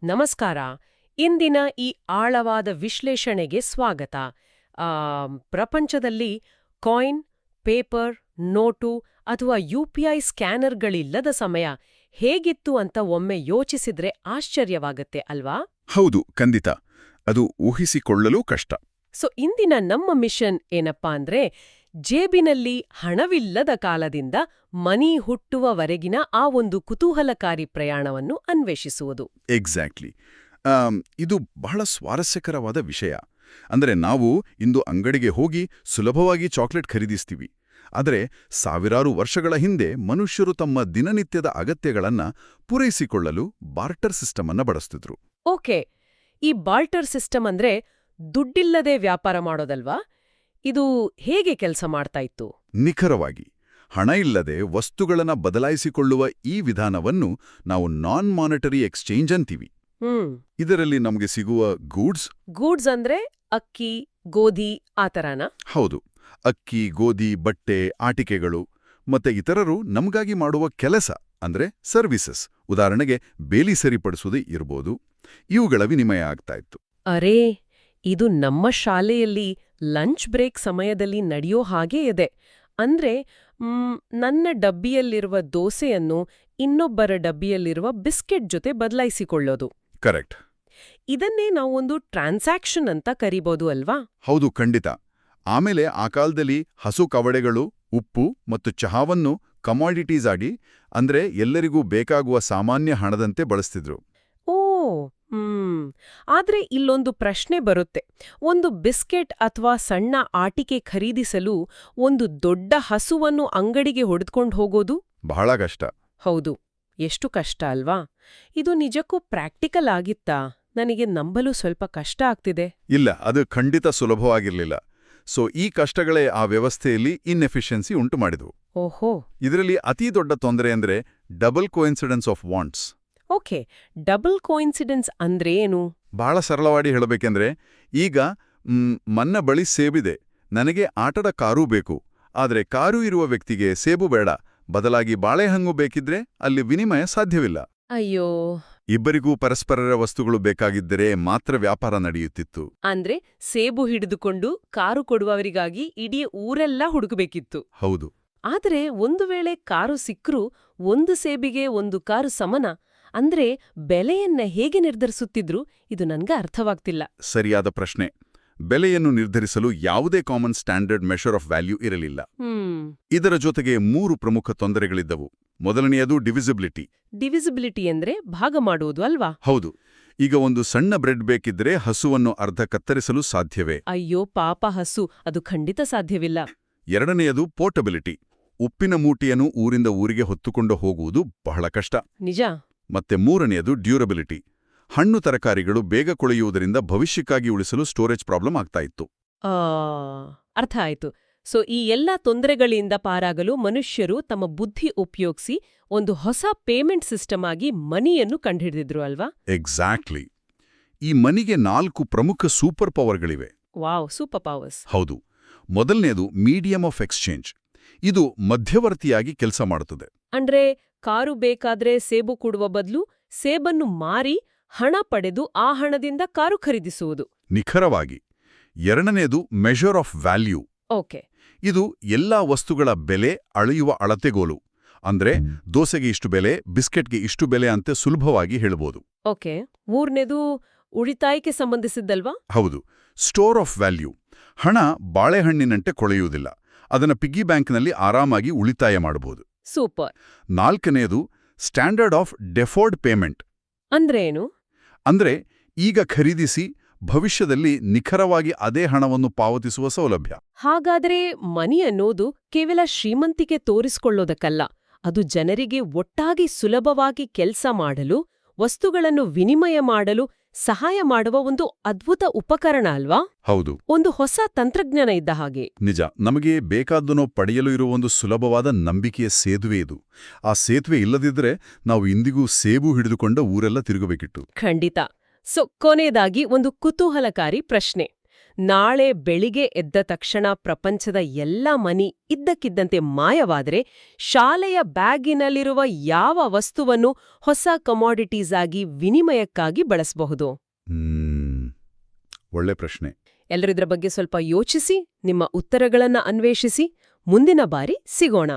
ನಮಸ್ಕಾರ. ಇಂದಿನ ಈ ಆಳವಾದ ವಿಶ್ಲೇಷಣೆಗೆ ಸ್ವಾಗತ. ಪ್ರಪಂಚದಲ್ಲಿ ಕಾಯಿನ್, ಪೇಪರ್, ನೋಟು ಅಥವಾ ಯುಪಿಐ ಸ್ಕ್ಯಾನರ್ಗಳಿಲ್ಲದ ಸಮಯ ಹೇಗಿತ್ತು ಅಂತ ಒಮ್ಮೆ ಯೋಚಿಸಿದ್ರೆ ಆಶ್ಚರ್ಯವಾಗತ್ತೆ ಅಲ್ವಾ? ಹೌದು, ಖಂಡಿತ. ಅದು ಊಹಿಸಿಕೊಳ್ಳಲೂ ಕಷ್ಟ. ಇಂದಿನ ನಮ್ಮ ಮಿಷನ್ ಏನಪ್ಪಾ ಅಂದ್ರೆ, ಜೇಬಿನಲ್ಲಿ ಹಣವಿಲ್ಲದ ಕಾಲದಿಂದ ಮನಿ ಹುಟ್ಟುವವರೆಗಿನ ಆ ಒಂದು ಕುತೂಹಲಕಾರಿ ಪ್ರಯಾಣವನ್ನು ಅನ್ವೇಷಿಸುವುದು. ಎಕ್ಸಾಕ್ಟ್ಲಿ. ಇದು ಬಹಳ ಸ್ವಾರಸ್ಯಕರವಾದ ವಿಷಯ. ಅಂದರೆ ನಾವು ಇಂದು ಅಂಗಡಿಗೆ ಹೋಗಿ ಸುಲಭವಾಗಿ ಚಾಕ್ಲೇಟ್ ಖರೀದಿಸ್ತೀವಿ. ಆದರೆ ಸಾವಿರಾರು ವರ್ಷಗಳ ಹಿಂದೆ ಮನುಷ್ಯರು ತಮ್ಮ ದಿನನಿತ್ಯದ ಅಗತ್ಯಗಳನ್ನ ಪೂರೈಸಿಕೊಳ್ಳಲು ಬಾರ್ಟರ್ ಸಿಸ್ಟಮ್ ಅನ್ನ ಬಳಸ್ತಿದ್ರು. ಓಕೆ, ಈ ಬಾರ್ಟರ್ ಸಿಸ್ಟಮ್ ಅಂದ್ರೆ ದುಡ್ಡಿಲ್ಲದೆ ವ್ಯಾಪಾರ ಮಾಡೋದಲ್ವಾ? ಇದು ಹೇಗೆ ಕೆಲಸ ಮಾಡ್ತಾ ಇತ್ತು? ನಿಖರವಾಗಿ, ಹಣ ಇಲ್ಲದೆ ವಸ್ತುಗಳನ್ನ ಬದಲಾಯಿಸಿಕೊಳ್ಳುವ ಈ ವಿಧಾನವನ್ನು ನಾವು ನಾನ್ ಮಾನಿಟರಿ ಎಕ್ಸ್ಚೇಂಜ್ ಅಂತೀವಿ. ಇದರಲ್ಲಿ ನಮಗೆ ಸಿಗುವ ಗೂಡ್ಸ್ ಅಂದ್ರೆ ಅಕ್ಕಿ, ಗೋಧಿ ಆತರನಾ? ಹೌದು, ಅಕ್ಕಿ, ಗೋಧಿ, ಬಟ್ಟೆ, ಆಟಿಕೆಗಳು ಮತ್ತೆ ಇತರರು ನಮಗಾಗಿ ಮಾಡುವ ಕೆಲಸ ಅಂದ್ರೆ ಸರ್ವಿಸಸ್, ಉದಾಹರಣೆಗೆ ಬೇಲಿ ಸರಿಪಡಿಸುವುದೇ ಇರ್ಬೋದು, ಇವುಗಳ ವಿನಿಮಯ ಆಗ್ತಾ ಇತ್ತು. ಅರೇ, ಇದು ನಮ್ಮ ಶಾಲೆಯಲ್ಲಿ ಲಂಚ್ ಬ್ರೇಕ್ ಸಮಯದಲ್ಲಿ ನಡೆಯೋ ಹಾಗೇ ಇದೆ. ಅಂದ್ರೆ ನನ್ನ ಡಬ್ಬಿಯಲ್ಲಿರುವ ದೋಸೆಯನ್ನು ಇನ್ನೊಬ್ಬರ ಡಬ್ಬಿಯಲ್ಲಿರುವ ಬಿಸ್ಕೆಟ್ ಜೊತೆ ಬದಲಾಯಿಸಿಕೊಳ್ಳೋದು. ಕರೆಕ್ಟ್. ಇದನ್ನೇ ನಾವೊಂದು ಟ್ರಾನ್ಸಾಕ್ಷನ್ ಅಂತ ಕರಿಬೋದು ಅಲ್ವಾ? ಹೌದು, ಖಂಡಿತ. ಆಮೇಲೆ ಆ ಕಾಲದಲ್ಲಿ ಹಸು ಕವಡೆಗಳು, ಉಪ್ಪು ಮತ್ತು ಚಹಾವನ್ನು ಕಮಾಡಿಟೀಸ್ ಆಗಿ, ಅಂದ್ರೆ ಎಲ್ಲರಿಗೂ ಬೇಕಾಗುವ ಸಾಮಾನ್ಯ ಹಣದಂತೆ ಬಳಸ್ತಿದ್ರು. ಓ, ಆದ್ರೆ ಇಲ್ಲೊಂದು ಪ್ರಶ್ನೆ ಬರುತ್ತೆ. ಒಂದು ಬಿಸ್ಕೆಟ್ ಅಥವಾ ಸಣ್ಣ ಆಟಿಕೆ ಖರೀದಿಸಲು ಒಂದು ದೊಡ್ಡ ಹಸುವನ್ನು ಅಂಗಡಿಗೆ ಹೊಡೆದುಕೊಂಡು ಹೋಗೋದು ಬಹಳ ಕಷ್ಟ. ಹೌದು, ಎಷ್ಟು ಕಷ್ಟ ಅಲ್ವಾ? ಇದು ನಿಜಕ್ಕೂ ಪ್ರಾಕ್ಟಿಕಲ್ ಆಗಿತ್ತಾ? ನನಗೆ ನಂಬಲು ಸ್ವಲ್ಪ ಕಷ್ಟ ಆಗ್ತಿದೆ. ಇಲ್ಲ, ಅದು ಖಂಡಿತ ಸುಲಭವಾಗಿರ್ಲಿಲ್ಲ. ಈ ಕಷ್ಟಗಳೇ ಆ ವ್ಯವಸ್ಥೆಯಲ್ಲಿ ಇನ್ಎಫಿಷಿಯನ್ಸಿ ಉಂಟು ಮಾಡಿದ್ವು. ಓಹೋ. ಇದರಲ್ಲಿ ಅತೀ ದೊಡ್ಡ ತೊಂದರೆ ಅಂದ್ರೆ double coincidence of wants. Okay, double coincidence ಅಂದ್ರೆ ಏನು? ಬಹಳ ಸರಳವಾಗಿ ಹೇಳಬೇಕೆಂದ್ರೆ, ಈಗ ನನ್ನ ಬಳಿ ಸೇಬಿದೆ, ನನಗೆ ಆಟದ ಕಾರೂ ಬೇಕು, ಆದರೆ ಕಾರು ಇರುವ ವ್ಯಕ್ತಿಗೆ ಸೇಬು ಬೇಡ, ಬದಲಾಗಿ ಬಾಳೆಹಣ್ಣು ಬೇಕಿದ್ರೆ ಅಲ್ಲಿ ವಿನಿಮಯ ಸಾಧ್ಯವಿಲ್ಲ. ಅಯ್ಯೋ. ಇಬ್ಬರಿಗೂ ಪರಸ್ಪರರ ವಸ್ತುಗಳು ಬೇಕಾಗಿದ್ದರೆ ಮಾತ್ರ ವ್ಯಾಪಾರ ನಡೆಯುತ್ತಿತ್ತು. ಅಂದ್ರೆ ಸೇಬು ಹಿಡಿದುಕೊಂಡು ಕಾರು ಕೊಡುವವರಿಗಾಗಿ ಇಡೀ ಊರೆಲ್ಲ ಹುಡುಕಬೇಕಿತ್ತು. ಹೌದು. ಆದರೆ ಒಂದು ವೇಳೆ ಕಾರು ಸಿಕ್ರೂ ಒಂದು ಸೇಬಿಗೆ ಒಂದು ಕಾರು ಸಮನ ಅಂದ್ರೆ ಬೆಲೆಯನ್ನ ಹೇಗೆ ನಿರ್ಧರಿಸುತ್ತಿದ್ರು? ಇದು ನನ್ಗೆ ಅರ್ಥವಾಗ್ತಿಲ್ಲ. ಸರಿಯಾದ ಪ್ರಶ್ನೆ. ಬೆಲೆಯನ್ನು ನಿರ್ಧರಿಸಲು ಯಾವುದೇ common standard measure of value ಇರಲಿಲ್ಲ. ಇದರ ಜೊತೆಗೆ 3 ಪ್ರಮುಖ ತೊಂದರೆಗಳಿದ್ದವು. ಮೊದಲನೆಯದು ಡಿವಿಸಿಬಿಲಿಟಿ. ಡಿವಿಸಿಬಿಲಿಟಿ ಅಂದ್ರೆ ಭಾಗ ಮಾಡುವುದು ಅಲ್ವಾ? ಹೌದು. ಈಗ ಒಂದು ಸಣ್ಣ ಬ್ರೆಡ್ ಬೇಕಿದ್ರೆ ಹಸುವನ್ನು ಅರ್ಧ ಕತ್ತರಿಸಲು ಸಾಧ್ಯವೇ? ಅಯ್ಯೋ ಪಾಪ ಹಸು, ಅದು ಖಂಡಿತ ಸಾಧ್ಯವಿಲ್ಲ. ಎರಡನೆಯದು ಪೋರ್ಟಬಿಲಿಟಿ. ಉಪ್ಪಿನ ಮೂಟೆಯನ್ನು ಊರಿಂದ ಊರಿಗೆ ಹೊತ್ತುಕೊಂಡು ಹೋಗುವುದು ಬಹಳ ಕಷ್ಟ. ನಿಜ. ಮತ್ತೆ ಮೂರನೆಯದು ಡ್ಯೂರಬಿಲಿಟಿ. ಹಣ್ಣು ತರಕಾರಿಗಳು ಬೇಗ ಕೊಳೆಯುವುದರಿಂದ ಭವಿಷ್ಯಕ್ಕಾಗಿ ಉಳಿಸಲು ಸ್ಟೋರೇಜ್ ಪ್ರಾಬ್ಲಮ್ ಆಗ್ತಾ ಇತ್ತು. ಅರ್ಥ ಆಯ್ತು. ಈ ಎಲ್ಲ ತೊಂದರೆಗಳಿಂದ ಪಾರಾಗಲು ಮನುಷ್ಯರು ತಮ್ಮ ಬುದ್ಧಿ ಉಪಯೋಗಿಸಿ ಒಂದು ಹೊಸ ಪೇಮೆಂಟ್ ಸಿಸ್ಟಮ್ ಆಗಿ ಮನಿಯನ್ನು ಕಂಡುಹಿಡಿದಿದ್ರು ಅಲ್ವಾ? ಎಕ್ಸಾಕ್ಟ್ಲಿ. ಈ ಮನಿಗೆ 4 ಪ್ರಮುಖ ಸೂಪರ್ ಪವರ್ಗಳಿವೆ. Wow, super powers. ಹೌದು. ಮೊದಲನೇದು ಮೀಡಿಯಂ ಆಫ್ ಎಕ್ಸ್ಚೇಂಜ್. ಇದು ಮಧ್ಯವರ್ತಿಯಾಗಿ ಕೆಲಸ ಮಾಡುತ್ತದೆ. ಅಂದ್ರೆ ಕಾರು ಬೇಕಾದ್ರೆ ಸೇಬು ಕೊಡುವ ಬದಲು ಸೇಬನ್ನು ಮಾರಿ ಹಣ ಪಡೆದು ಆ ಹಣದಿಂದ ಕಾರು ಖರೀದಿಸುವುದು. ನಿಖರವಾಗಿ. ಎರಡನೇದು ಮೆಷರ್ ಆಫ್ ವ್ಯಾಲ್ಯೂ. ಓಕೆ. ಇದು ಎಲ್ಲಾ ವಸ್ತುಗಳ ಬೆಲೆ ಅಳೆಯುವ ಅಳತೆಗೋಲು. ಅಂದ್ರೆ ದೋಸೆಗೆ ಇಷ್ಟು ಬೆಲೆ, ಬಿಸ್ಕೆಟ್ಗೆ ಇಷ್ಟು ಬೆಲೆ ಅಂತ ಸುಲಭವಾಗಿ ಹೇಳ್ಬೋದು. ಓಕೆ. ಮೂರನೇದು ಉಳಿತಾಯಕ್ಕೆ ಸಂಬಂಧಿಸಿದ್ದಲ್ವಾ? ಹೌದು, ಸ್ಟೋರ್ ಆಫ್ ವ್ಯಾಲ್ಯೂ. ಹಣ ಬಾಳೆಹಣ್ಣಿನಂತೆ ಕೊಳೆಯುವುದಿಲ್ಲ, ಅದನ್ನ ಪಿಗ್ಗಿ ಬ್ಯಾಂಕ್ನಲ್ಲಿ ಆರಾಮಾಗಿ ಉಳಿತಾಯ ಮಾಡಬಹುದು. ಸೂಪರ್. ನಾಲ್ಕನೆಯದು ಸ್ಟ್ಯಾಂಡರ್ಡ್ ಆಫ್ ಡೆಫರ್ಡ್ ಪೇಮೆಂಟ್. ಅಂದ್ರೆ ಏನು? ಅಂದ್ರೆ ಈಗ ಖರೀದಿಸಿ ಭವಿಷ್ಯದಲ್ಲಿ ನಿಖರವಾಗಿ ಅದೇ ಹಣವನ್ನು ಪಾವತಿಸುವ ಸೌಲಭ್ಯ. ಹಾಗಾದ್ರೆ ಮನಿ ಅನ್ನೋದು ಕೇವಲ ಶ್ರೀಮಂತಿಕೆ ತೋರಿಸಿಕೊಳ್ಳೋದಕ್ಕಲ್ಲ, ಅದು ಜನರಿಗೆ ಒಟ್ಟಾಗಿ ಸುಲಭವಾಗಿ ಕೆಲಸ ಮಾಡಲು, ವಸ್ತುಗಳನ್ನು ವಿನಿಮಯ ಮಾಡಲು ಸಹಾಯ ಮಾಡುವ ಒಂದು ಅದ್ಭುತ ಉಪಕರಣ ಅಲ್ವಾ? ಹೌದು. ಒಂದು ಹೊಸ ತಂತ್ರಜ್ಞಾನ ಇದ್ದ ಹಾಗೆ. ನಿಜ. ನಮಗೆ ಬೇಕಾದ್ದನ್ನು ಪಡೆಯಲು ಇರುವ ಒಂದು ಸುಲಭವಾದ ನಂಬಿಕೆಯ ಸೇತುವೆ ಇದು. ಆ ಸೇತುವೆ ಇಲ್ಲದಿದ್ರೆ ನಾವು ಇಂದಿಗೂ ಸೇಬು ಹಿಡಿದುಕೊಂಡ ಊರೆಲ್ಲ ತಿರುಗಬೇಕಿತ್ತು. ಖಂಡಿತ. ಕೊನೆಯದಾಗಿ ಒಂದು ಕುತೂಹಲಕಾರಿ ಪ್ರಶ್ನೆ. ನಾಳೆ ಬೆಳಿಗ್ಗೆ ಎದ್ದ ತಕ್ಷಣ ಪ್ರಪಂಚದ ಎಲ್ಲ ಮನಿ ಇದ್ದಕ್ಕಿದ್ದಂತೆ ಮಾಯವಾದರೆ ಶಾಲೆಯ ಬ್ಯಾಗಿನಲ್ಲಿರುವ ಯಾವ ವಸ್ತುವನ್ನು ಹೊಸ ಕಮಾಡಿಟೀಸ್ ಆಗಿ ವಿನಿಮಯಕ್ಕಾಗಿ ಬಳಸಬಹುದು? ಒಳ್ಳೆ ಪ್ರಶ್ನೆ. ಎಲ್ಲರಿದ್ರ ಬಗ್ಗೆ ಸ್ವಲ್ಪ ಯೋಚಿಸಿ, ನಿಮ್ಮ ಉತ್ತರಗಳನ್ನ ಅನ್ವೇಷಿಸಿ. ಮುಂದಿನ ಬಾರಿ ಸಿಗೋಣ.